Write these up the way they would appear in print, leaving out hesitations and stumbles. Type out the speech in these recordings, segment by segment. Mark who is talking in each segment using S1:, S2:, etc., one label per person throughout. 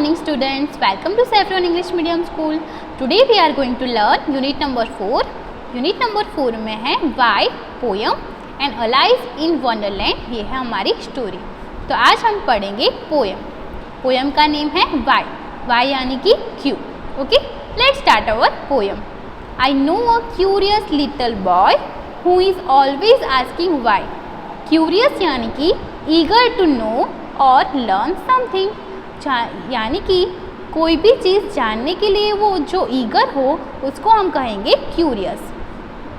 S1: morning students, welcome to Saffron English Medium School. Today we are going to learn unit number 4. Unit number 4 में है Why poem and Alice in Wonderland. ये है हमारी story. तो आज हम पढ़ेंगे पोएम. पोएम का नेम है Why. Why यानी कि क्यों. Okay, let's start our poem. I know a curious little boy who is always asking why. Curious यानी कि eager to know और learn something. यानी कि कोई भी चीज़ जानने के लिए वो जो ईगर हो उसको हम कहेंगे क्यूरियस.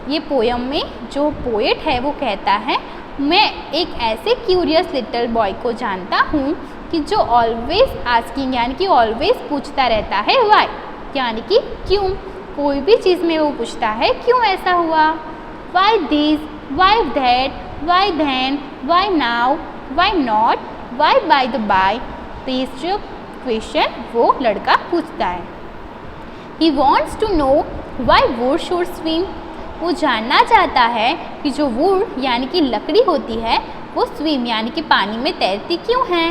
S1: ये पोएम में जो पोएट है वो कहता है मैं एक ऐसे क्यूरियस लिटिल बॉय को जानता हूँ कि जो ऑलवेज आस्किंग यानी कि ऑलवेज पूछता रहता है वाई यानी कि क्यों. कोई भी चीज़ में वो पूछता है क्यों ऐसा हुआ. Why this, why that, why then, why now, why not, why by the by. तो ये जो क्वेश्चन वो लड़का पूछता है. He wants to know why wood should swim. वो जानना चाहता है कि जो वुड यानी कि लकड़ी होती है वो स्विम यानी कि पानी में तैरती क्यों है.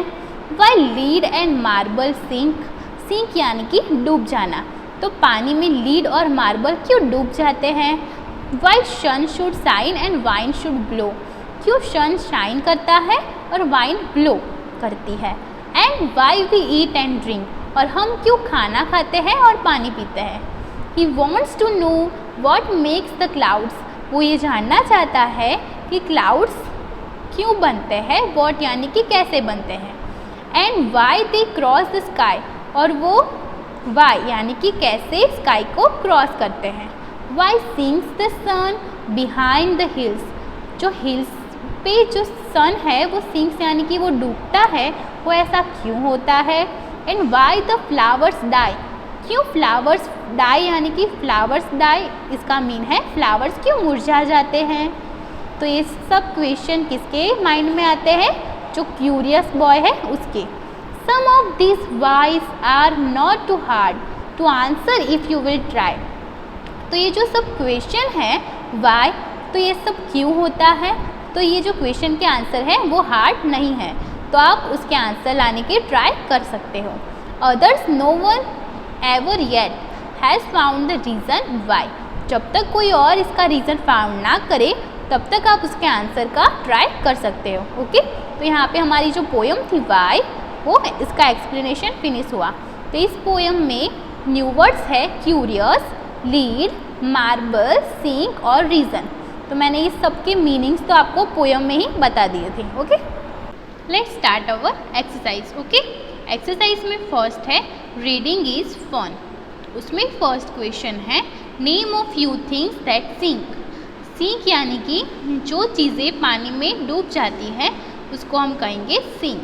S1: Why lead and marble sink. Sink यानी कि डूब जाना. तो पानी में लीड और मार्बल क्यों डूब जाते हैं. Why sun should shine and wine should blow. क्यों सन शाइन करता है और वाइन ब्लो करती है. And why we eat and drink. और हम क्यों खाना खाते हैं और पानी पीते हैं. He wants to know what makes the clouds. वो ये जानना चाहता है कि क्लाउड्स क्यों बनते हैं. वॉट यानी कि कैसे बनते हैं. And why they cross the sky. और वो वाई यानी कि कैसे स्काई को क्रॉस करते हैं. Why sinks the sun behind the hills. जो हिल्स पे जो सन है वो सिंक्स यानी कि वो डूबता है वो ऐसा क्यों होता है. And why the flowers die. क्यों फ्लावर्स डाई यानी कि फ्लावर्स डाई इसका मीन है फ्लावर्स क्यों मुरझा जाते हैं. तो ये सब क्वेश्चन किसके माइंड में आते हैं जो क्यूरियस बॉय है उसके. Some of this whys are not too hard to answer if you will try. तो ये जो सब क्वेश्चन है वाई तो ये सब क्यों होता है. तो ये जो क्वेश्चन के आंसर है वो हार्ड नहीं है तो आप उसके आंसर लाने के ट्राई कर सकते हो. Others no one ever yet has found the reason why. जब तक कोई और इसका रीज़न फाउंड ना करे तब तक आप उसके आंसर का ट्राई कर सकते हो. ओके, तो यहाँ पे हमारी जो पोएम थी वाई वो इसका एक्सप्लेनेशन फिनिश हुआ. तो इस पोएम में न्यू वर्ड्स है क्यूरियस, लीड, मार्बल, सिंक और रीज़न. तो मैंने इस सब के मीनिंग्स तो आपको पोएम में ही बता दिए थे. Okay, let's start our exercise. Okay, exercise में फर्स्ट है रीडिंग इज़ फन. उसमें फर्स्ट क्वेश्चन है name of few things that sink. Sink यानी कि जो चीज़ें पानी में डूब जाती हैं उसको हम कहेंगे सिंक.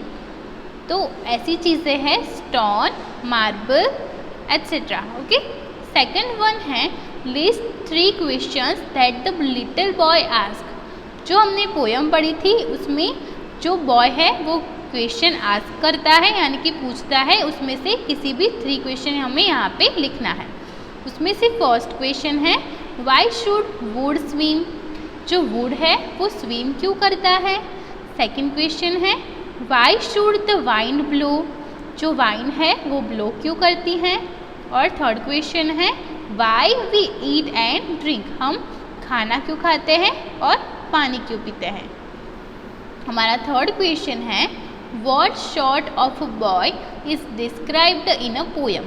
S1: तो ऐसी चीज़ें हैं stone, marble etcetera. Okay, second one है list 3 questions that the little boy ask. जो हमने पोएम पढ़ी थी उसमें जो बॉय है वो क्वेश्चन आस्क करता है यानी कि पूछता है. उसमें से किसी भी 3 क्वेश्चन हमें यहाँ पे लिखना है. उसमें से फर्स्ट क्वेश्चन है वाई शुड वुड स्विम. जो वुड है वो स्विम क्यों करता है. सेकेंड क्वेश्चन है why should the wind blow. जो वाइन है वो ब्लो क्यों करती है. और थर्ड क्वेश्चन है why we eat and drink. हम खाना क्यों खाते हैं और पानी क्यों पीते हैं. हमारा थर्ड क्वेश्चन है what sort of a boy is described in a poem.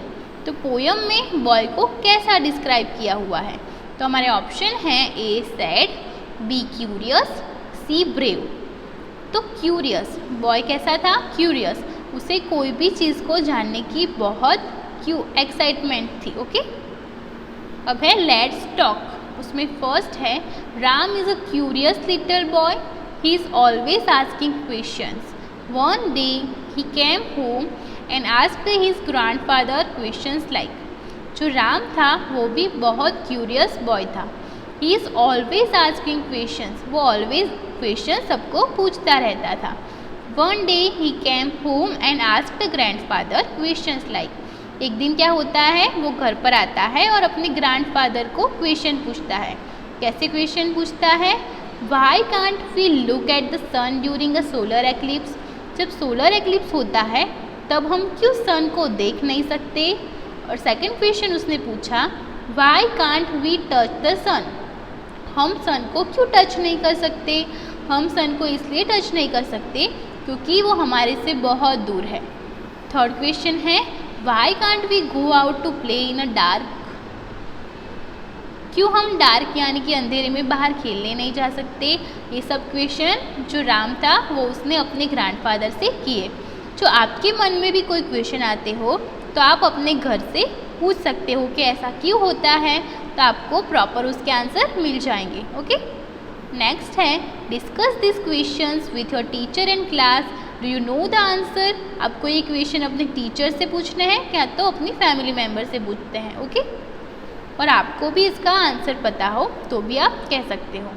S1: तो पोएम में बॉय को कैसा डिस्क्राइब किया हुआ है. तो हमारे ऑप्शन हैं A sad, B curious, C brave. तो क्यूरियस बॉय कैसा था. क्यूरियस, उसे कोई भी चीज़ को जानने की बहुत एक्साइटमेंट थी. ओके, अब है लेट्स टॉक. उसमें फर्स्ट है Ram is a curious little boy. He is always asking questions. One day he came home and asked his grandfather questions like. जो राम था वो भी बहुत क्यूरियस बॉय था. He is always asking questions. वो always question सबको पूछता रहता था. One day he came home and asked grandfather questions like. एक दिन क्या होता है वो घर पर आता है और अपने ग्रैंडफादर को क्वेश्चन पूछता है. कैसे क्वेश्चन पूछता है. Why can't we look at the sun during a solar eclipse. जब सोलर एक्लिप्स होता है तब हम क्यों सन को देख नहीं सकते। और सेकंड क्वेश्चन उसने पूछा why can't we touch the sun, हम सन को क्यों टच नहीं कर सकते। हम सन को इसलिए टच नहीं कर सकते क्योंकि वो हमारे से बहुत दूर है। थर्ड क्वेश्चन है why can't we go out to play in a dark, क्यों हम डार्क यानी कि अंधेरे में बाहर खेलने नहीं जा सकते। ये सब क्वेश्चन जो राम था वो उसने अपने ग्रैंडफादर से किए। जो आपके मन में भी कोई क्वेश्चन आते हो तो आप अपने घर से पूछ सकते हो कि ऐसा क्यों होता है, तो आपको प्रॉपर उसके आंसर मिल जाएंगे। ओके, नेक्स्ट है discuss this questions with your teacher in class, do you know the answer. आपको ये क्वेश्चन अपने टीचर से पूछने हैं क्या तो अपनी फैमिली मेम्बर से पूछते हैं। ओके, और आपको भी इसका आंसर पता हो तो भी आप कह सकते हो।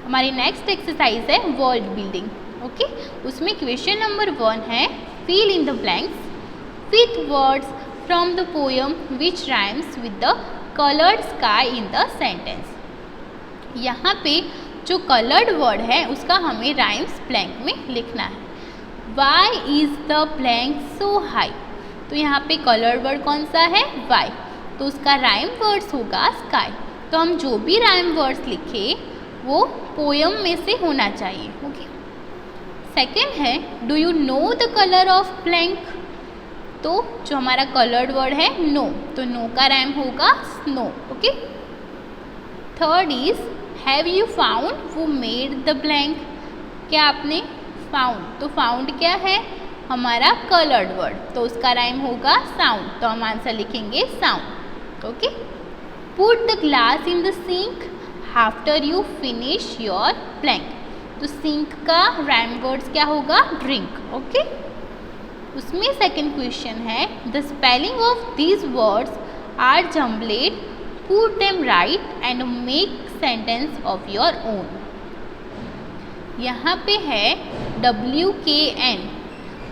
S1: हमारी नेक्स्ट एक्सरसाइज है वर्ल्ड बिल्डिंग। ओके, उसमें क्वेश्चन नंबर 1 है fill in the blanks with words from the poem which rhymes with the coloured sky in the sentence. यहाँ पे जो कलर्ड वर्ड है उसका हमें राइम्स ब्लैंक में लिखना है। Why is the blank so high, तो यहाँ पे कलर्ड वर्ड कौन सा है वाई, तो उसका राइम वर्ड्स होगा स्काई। तो हम जो भी राइम वर्ड्स लिखे वो पोयम में से होना चाहिए। ओके, सेकंड है do you know the colour of blank, तो जो हमारा कलर्ड वर्ड है नो, तो नो का राइम होगा snow. Okay, third is have you found वो मेड द ब्लैंक, क्या आपने फाउंड, तो फाउंड क्या है हमारा कलर्ड वर्ड, तो उसका राइम होगा साउंड, तो हम आंसर लिखेंगे sound. Okay, put the glass in the sink after you finish your blank, तो सिंक का राइम वर्ड्स क्या होगा ड्रिंक। ओके, उसमें सेकंड क्वेश्चन है the spelling of these words are jumbled, put them right and make sentence of your own. यहाँ पे है WKN,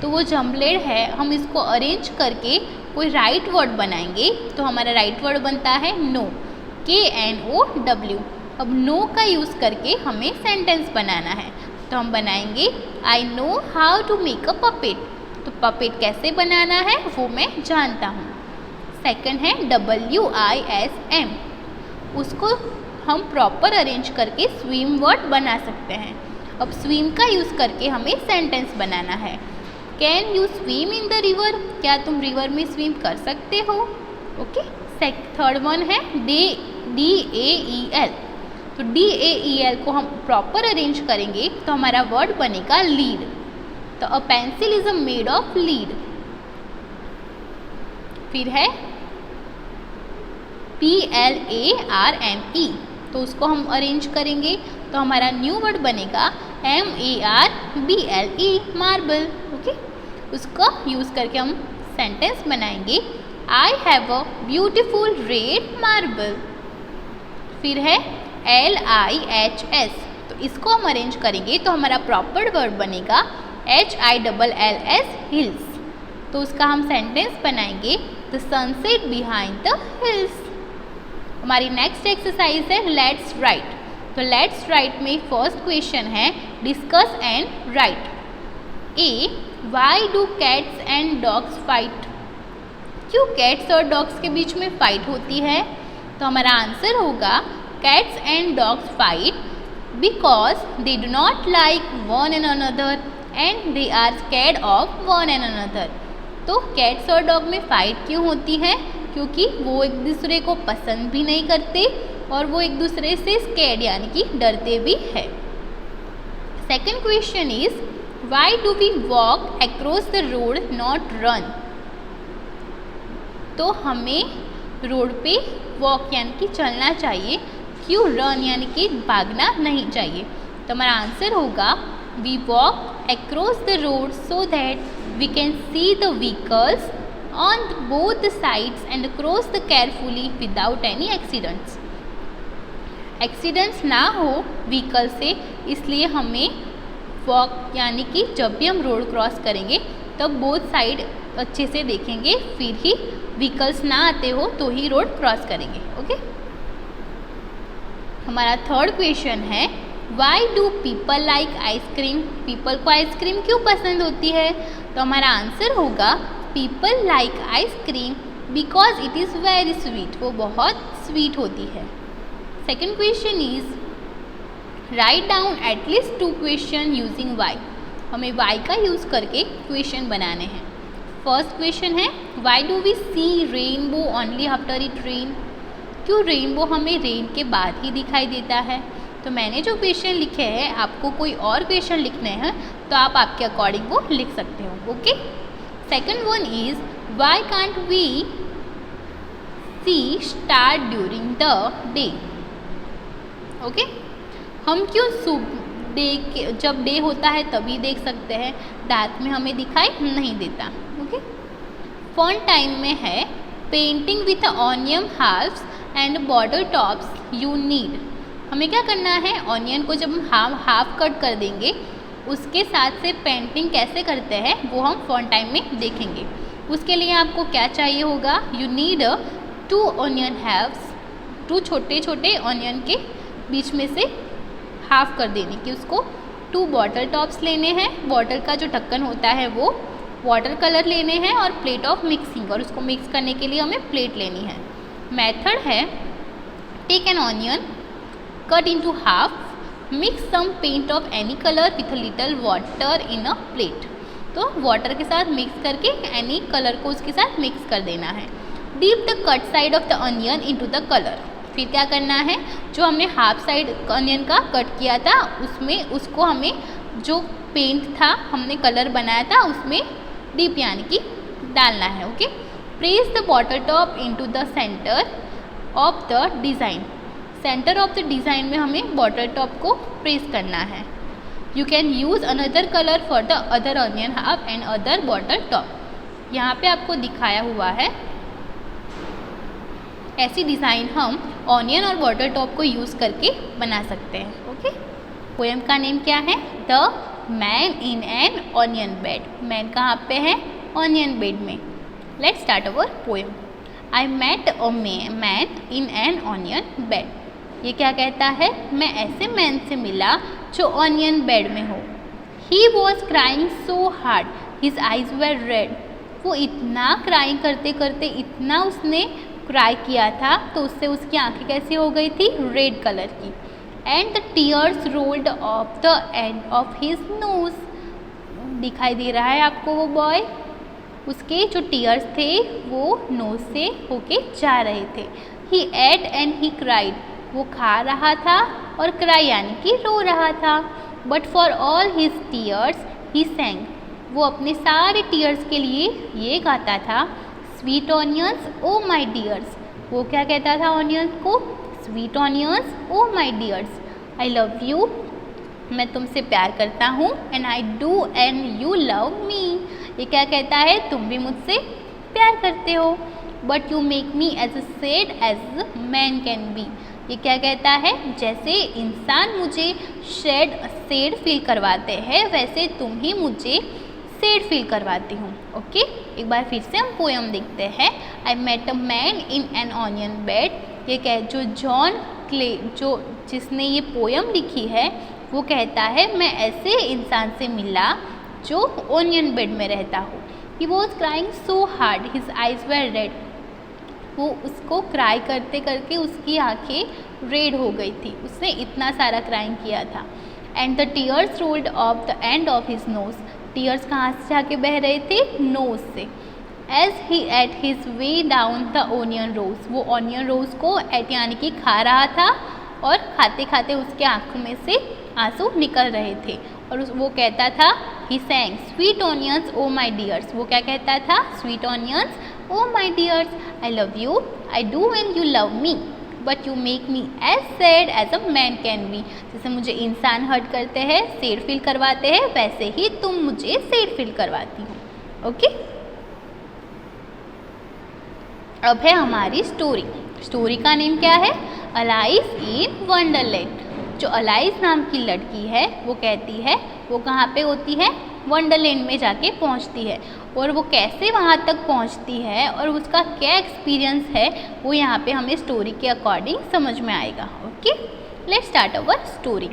S1: तो वो जम्बलेड है, हम इसको अरेंज करके कोई राइट वर्ड बनाएंगे, तो हमारा राइट वर्ड बनता है नो, KNOW। अब नो का यूज़ करके हमें सेंटेंस बनाना है, तो हम बनाएंगे I know how to make a puppet, तो पपेट कैसे बनाना है वो मैं जानता हूँ। सेकंड है WISM, उसको हम प्रॉपर अरेंज करके स्विम वर्ड बना सकते हैं। अब स्विम का यूज़ करके हमें सेंटेंस बनाना है। Can you swim in the river, क्या तुम रिवर में स्विम कर सकते हो। ओके, थर्ड वन है DAEL, तो DAEL को हम प्रॉपर अरेंज करेंगे तो हमारा वर्ड बनेगा लीड, तो a pencil is a made of lead. फिर है PLARME, तो उसको हम अरेंज करेंगे तो हमारा न्यू वर्ड बनेगा MARBLE, मार्बल। ओके, उसको यूज़ करके हम सेंटेंस बनाएंगे I have a beautiful red marble. फिर है LIHS, तो इसको हम अरेंज करेंगे तो हमारा प्रॉपर वर्ड बनेगा HILLS, हिल्स, तो उसका हम सेंटेंस बनाएंगे the sunset behind the hills. हमारी नेक्स्ट एक्सरसाइज है लेट्स राइट, तो लेट्स राइट में फर्स्ट क्वेश्चन है discuss and right. A why do cats and dogs fight, क्यों कैट्स और डॉग्स के बीच में फाइट होती है, तो हमारा आंसर होगा cats and dogs fight because they do not like one and another and they are scared of one and another. तो कैट्स और डॉग में फाइट क्यों होती है, क्योंकि वो एक दूसरे को पसंद भी नहीं करते और वो एक दूसरे से स्कैर्ड यानी कि डरते भी है। Second question is why do we walk across the road not run, तो हमें रोड पे वॉक यानी कि चलना चाहिए, क्यों रन यानी कि भागना नहीं चाहिए, तो हमारा आंसर होगा we walk across the road so that we can see the vehicles on both the sides and cross the carefully without any accidents. Accidents ना हो व्हीकल से, इसलिए हमें वॉक यानी कि जब भी हम रोड क्रॉस करेंगे तब बोथ साइड अच्छे से देखेंगे, फिर ही व्हीकल्स ना आते हो तो ही रोड क्रॉस करेंगे। ओके, हमारा थर्ड क्वेश्चन है why do people like ice cream, people को आइसक्रीम क्यों पसंद होती है? तो हमारा आंसर होगा people like ice cream because it is very sweet, वो बहुत स्वीट होती है। Second question is write down at least 2 question using why, हमें वाई का यूज़ करके क्वेश्चन बनाने हैं। फर्स्ट क्वेश्चन है why do we see rainbow only after it rain, क्यों रेनबो हमें रेन के बाद ही दिखाई देता है? तो मैंने जो क्वेश्चन लिखे हैं, आपको कोई और क्वेश्चन लिखने हैं तो आप आपके अकॉर्डिंग वो लिख सकते हो। Okay, second one is why can't we see star during the day, okay, हम क्यों जब डे होता है तभी देख सकते हैं, रात में हमें दिखाई नहीं देता। ओके, फन टाइम में है painting with onion halves and border tops you need, हमें क्या करना है, ऑनियन को जब हम हाफ कट कर देंगे उसके साथ से पेंटिंग कैसे करते हैं वो हम फन टाइम में देखेंगे। उसके लिए आपको क्या चाहिए होगा, यू नीड 2 ऑनियन हाफ्स, 2 छोटे छोटे ऑनियन के बीच में से हाफ कर देने की, उसको 2 बॉटल टॉप्स लेने हैं, बॉटल का जो ढक्कन होता है वो वाटर कलर लेने हैं और प्लेट ऑफ मिक्सिंग, और उसको मिक्स करने के लिए हमें प्लेट लेनी है। मेथड है take an onion, cut into half, mix some paint of any colour with little water in a plate, तो वाटर के साथ मिक्स करके एनी कलर को उसके साथ मिक्स कर देना है। Deep the cut side of the onion into the colour, फिर क्या करना है, जो हमने हाफ साइड ऑनियन का कट किया था उसमें उसको हमें जो पेंट था हमने कलर बनाया था उसमें डीप यानी कि डालना है। Okay, press the bottle top into the centre of the design, centre of the design में हमें बॉटल टॉप को प्रेस करना है। You can use another colour for the other onion half and other bottle top, यहाँ पे आपको दिखाया हुआ है, ऐसी डिज़ाइन हम ऑनियन और बॉटल टॉप को यूज़ करके बना सकते हैं। ओके, पोएम का नेम क्या है, the man in an onion bed, man कहाँ पे है, ऑनियन बेड में। Let's start our poem. I met a man in an onion bed, ये क्या कहता है, मैं ऐसे मैन से मिला जो ऑनियन बेड में हो। He was crying so hard his eyes were red, वो इतना क्राइंग करते करते इतना उसने क्राई किया था तो उससे उसकी आंखें कैसी हो गई थी, रेड कलर की। And the tears rolled off the end of his knows, दिखाई दे रहा है आपको वो बॉय, उसके जो टीयर्स थे वो नोज से होके जा रहे थे। ही एट एंड ही क्राइड, वो खा रहा था और क्राई यानी कि रो रहा था। But for all his tears he sang, वो अपने सारे टीयर्स के लिए ये गाता था, sweet onions oh my dears, वो क्या कहता था ऑनियंस को, sweet onions oh my dears, I love you, मैं तुमसे प्यार करता हूँ, and I do and you love me, ये क्या कहता है, तुम भी मुझसे प्यार करते हो। But you make me as sad as man can be, ये क्या कहता है, जैसे इंसान मुझे सैड फील करवाते हैं वैसे तुम ही मुझे सैड फील करवाती हूँ। ओके, एक बार फिर से हम पोएम देखते हैं। I met a man in an onion bed, ये कह जो जॉन क्ले जो जिसने ये पोएम लिखी है वो कहता है मैं ऐसे इंसान से मिला जो ऑनियन बेड में रहता हो। He was crying so hard his eyes were red, वो उसको क्राई करते करके उसकी आंखें रेड हो गई थी, उसने इतना सारा क्राइंग किया था। And the tears rolled off the end of his nose, tears कहाँ से जाके बह रहे थे, नोज से। As he ate his way down the onion rows, वो ऑनियन रोज को एट यानी कि खा रहा था और खाते खाते उसके आंखों में से आंसू निकल रहे थे। और वो कहता था he sang sweet onions oh my dears, वो क्या कहता था, sweet onions oh my dears, I love you, I do and you love me, but you make me as sad as a man can be, जैसे मुझे इंसान hurt करते हैं, sad feel करवाते हैं, वैसे ही तुम मुझे सैड फील करवाती हो। ओके, अब है हमारी स्टोरी। स्टोरी का नेम क्या है, अलाइस इन वंडरलैंड। जो अलाइस नाम की लड़की है वो कहती है वो कहाँ पे होती है, वंडरलैंड में जाके पहुँचती है, और वो कैसे वहाँ तक पहुँचती है और उसका क्या एक्सपीरियंस है वो यहाँ पे हमें स्टोरी के अकॉर्डिंग समझ में आएगा। Okay, let's start our story.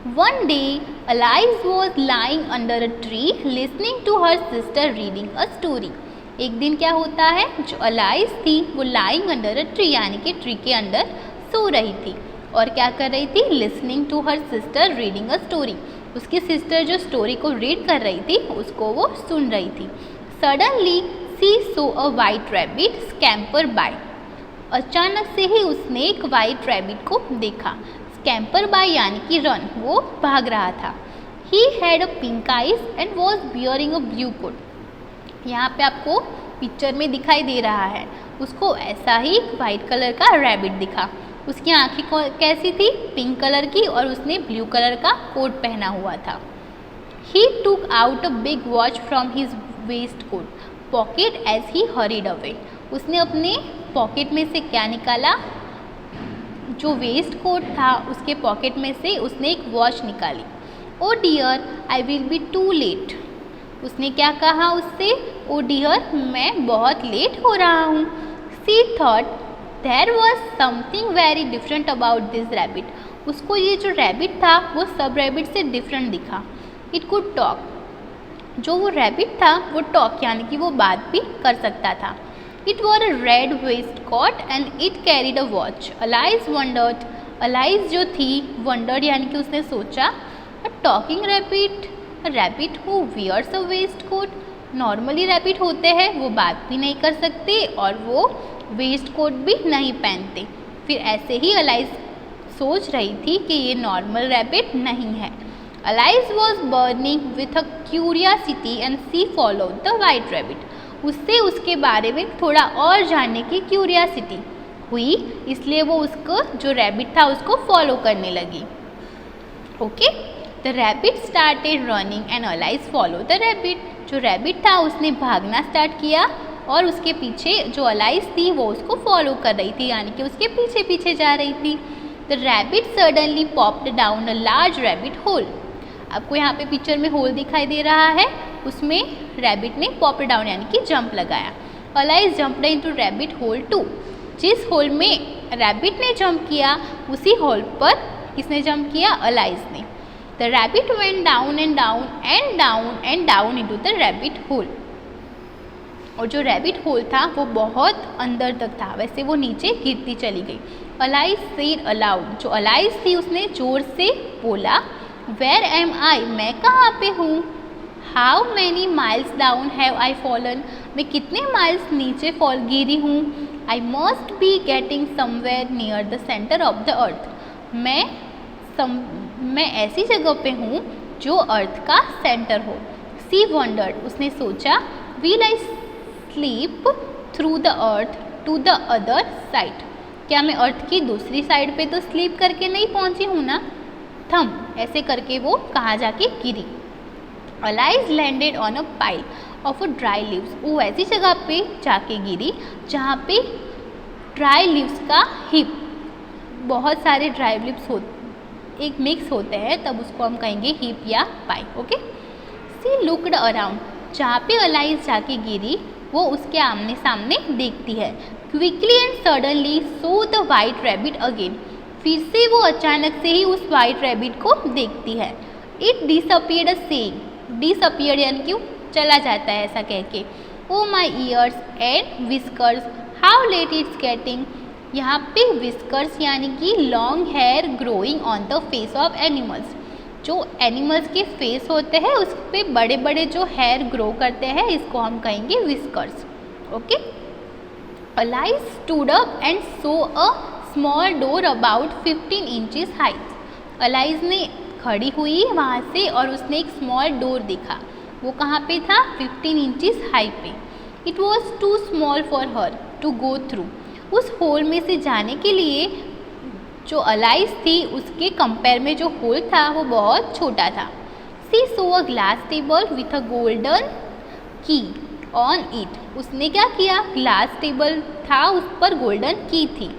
S1: One day, Alice was lying under a tree listening to her sister reading a story. एक दिन क्या होता है, जो अलाइस थी वो लाइंग अंडर अ ट्री यानी कि ट्री के अंदर सो रही थी और क्या कर रही थी, listening to her sister reading a story. उसकी सिस्टर जो स्टोरी को रीड कर रही थी उसको वो सुन रही थी. Suddenly she saw a white rabbit scamper by. अचानक से ही उसने एक वाइट रैबिट को देखा. स्कैम्पर बाय यानी कि रन, वो भाग रहा था. He had a pink eyes and was wearing a blue coat. यहाँ पे आपको पिक्चर में दिखाई दे रहा है, उसको ऐसा ही वाइट कलर का रैबिट दिखा. उसकी आंखें कैसी थी, पिंक कलर की, और उसने ब्लू कलर का कोट पहना हुआ था. He took out a big watch from his waistcoat pocket as he hurried away. उसने अपने पॉकेट में से क्या निकाला, जो वेस्ट कोट था उसके पॉकेट में से उसने एक वॉच निकाली. Oh dear I will be too late. उसने क्या कहा उससे, ओ डियर मैं बहुत लेट हो रहा हूँ. She thought there was something very different about this rabbit. उसको ये जो रैबिट था वो सब रैबिट से डिफरेंट दिखा. It could talk. जो वो रैबिट था वो टॉक यानी कि वो बात भी कर सकता था. It wore a red waist coat and it carried a watch. Alice wondered. Alice जो थी वंडर्ड यानी कि उसने सोचा, a talking rabbit, rabbit who wears a waist coat. Normally rabbit होते हैं वो बात भी नहीं कर सकते और वो वेस्ट कोट भी नहीं पहनते. फिर ऐसे ही अलाइस सोच रही थी कि ये नॉर्मल रैबिट नहीं है. Alice was burning with a curiosity and she followed the white rabbit. उससे उसके बारे में थोड़ा और जानने की क्यूरियासिटी हुई, इसलिए वो उसको जो रैबिट था उसको फॉलो करने लगी. Okay, the rabbit started running and Alice follow the rabbit. जो रैबिट था उसने भागना स्टार्ट किया और उसके पीछे जो अलाइस थी वो उसको फॉलो कर रही थी यानी कि उसके पीछे पीछे जा रही थी. The rabbit suddenly popped down a large rabbit hole. आपको यहाँ पे पिक्चर में होल दिखाई दे रहा है, उसमें रैबिट ने पॉप्ड डाउन यानी कि जंप लगाया. Alice jumped into rabbit hole too. जिस होल में रैबिट ने जंप किया उसी होल पर किसने जंप किया, अलाइस ने. The rabbit went down and down and down and down into the rabbit hole. और जो रैबिट होल था वो बहुत अंदर तक था, वैसे वो नीचे गिरती चली गई. Alice said allowed. जो अलाइस थी उसने जोर से बोला, Where am I? मैं कहाँ पे हूँ. How many miles down have I fallen? मैं कितने माइल्स नीचे गिरी हूँ. I must be getting somewhere near the center of the earth. मैं ऐसी जगह पे हूँ जो अर्थ का सेंटर हो. She wondered. उसने सोचा, will I sleep through the earth to the other side. क्या मैं अर्थ की दूसरी साइड पे तो स्लीप करके नहीं पहुँची हूँ ना. थम. ऐसे करके वो कहाँ जाके गिरी. Alice landed on a pile of a dry leaves. वो ऐसी जगह पे जाके गिरी जहाँ पे ड्राई लीव्स का हिप, बहुत सारे ड्राई लीव्स एक मिक्स होते हैं, तब उसको हम कहेंगे हिप या पाई. ओके. सी लुक्ड अराउंड. जहाँ पे अलाइस जाके गिरी वो उसके आमने सामने देखती है. Quickly and suddenly so the white rabbit again. फिर से वो अचानक से ही उस वाइट रैबिट को देखती है. It disappeared a saying. Disappeared यानी कि चला जाता है ऐसा कह के. Oh my ears and whiskers how late it's getting. यहाँ पे विस्कर्स यानी कि long hair growing on the face of animals. जो एनिमल्स के फेस होते हैं उस पर बड़े बड़े जो हेयर ग्रो करते हैं इसको हम कहेंगे whiskers. Okay. Alice stood up and so a small door about 15 inches height. Alice ने खड़ी हुई वहाँ से और उसने एक स्मॉल डोर देखा. वो कहाँ पे था, 15 इंचेस हाइट पे. It was too small for her to go through. उस होल में से जाने के लिए जो अलाइस थी उसके कंपेयर में जो होल था वो बहुत छोटा था. She saw a glass table with a golden key on it. उसने क्या किया, ग्लास टेबल था उस पर गोल्डन की थी.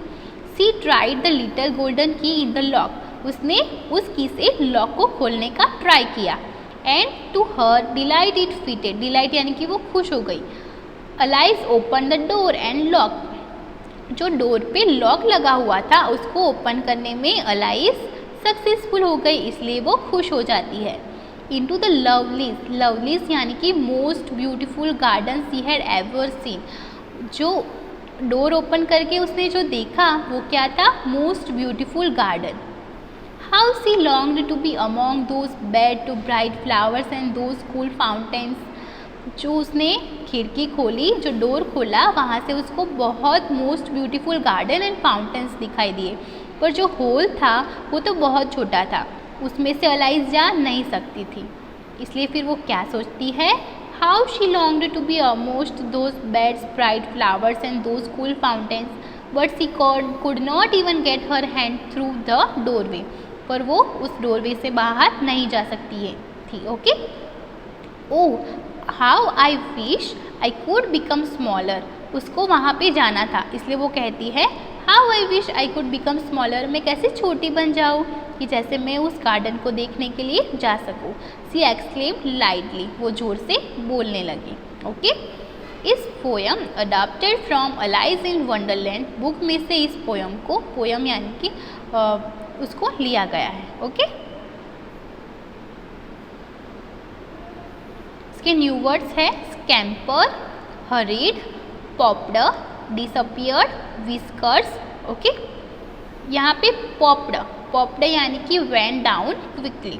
S1: सी ट्राइड द लिटिल गोल्डन की इन द लॉक. उसने उस की से लॉक को खोलने का ट्राई किया. And to her delight it fitted. Delight यानी कि वो खुश हो गई. Alice open the door and lock. जो डोर पे लॉक लगा हुआ था उसको ओपन करने में अलाइस सक्सेसफुल हो गई इसलिए वो खुश हो जाती है। इनटू द लवलीज, लवलीज यानी कि most beautiful garden she had ever seen. जो डोर ओपन करके उसने जो देखा वो क्या था? Most beautiful garden. How she longed to be among those bed to bright flowers and those cool fountains. जो उसने खिड़की खोली, जो डोर खोला, वहाँ से उसको बहुत most beautiful garden and fountains दिखाई दिए, पर जो होल था वो तो बहुत छोटा था, उसमें से अलाइज जा नहीं सकती थी। इसलिए फिर वो क्या सोचती है? How she longed to be amongst those beds bright flowers and those cool fountains but she could not even get her hand through the doorway. पर वो उस डोरवे से बाहर नहीं जा सकती है थी। Okay, oh how I wish I could become smaller. उसको वहाँ पे जाना था, इसलिए वो कहती है how I wish I could become smaller, मैं कैसे छोटी बन जाऊँ कि जैसे मैं उस गार्डन को देखने के लिए जा सकूँ। सी एक्सक्लेम्ड लाइटली, वो जोर से बोलने लगी। ओके, इस poem adapted from Alice in Wonderland, book में से इस पोयम को, पोयम यानी कि उसको लिया गया है। ओके, इसके न्यू वर्ड्स है scamper, hurried, popped, disappeared, whiskers. Okay, यहाँ पे पॉप्ड, पॉप्ड यानी कि वेंट डाउन क्विकली।